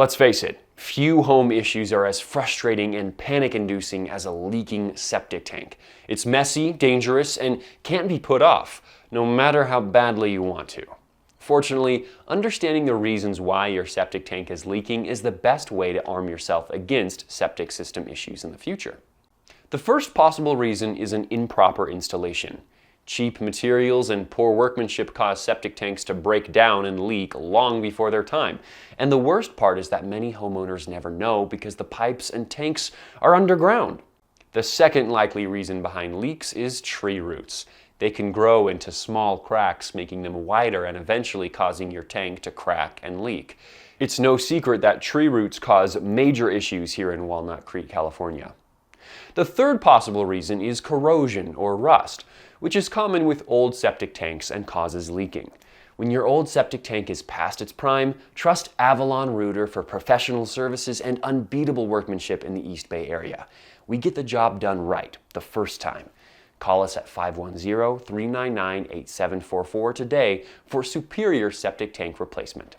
Let's face it, few home issues are as frustrating and panic-inducing as a leaking septic tank. It's messy, dangerous, and can't be put off, no matter how badly you want to. Fortunately, understanding the reasons why your septic tank is leaking is the best way to arm yourself against septic system issues in the future. The first possible reason is an improper installation. Cheap materials and poor workmanship cause septic tanks to break down and leak long before their time. And the worst part is that many homeowners never know because the pipes and tanks are underground. The second likely reason behind leaks is tree roots. They can grow into small cracks, making them wider and eventually causing your tank to crack and leak. It's no secret that tree roots cause major issues here in Walnut Creek, California. The third possible reason is corrosion or rust, which is common with old septic tanks and causes leaking. When your old septic tank is past its prime, trust Avalon Rooter for professional services and unbeatable workmanship in the East Bay area. We get the job done right the first time. Call us at 510-399-8744 today for superior septic tank replacement.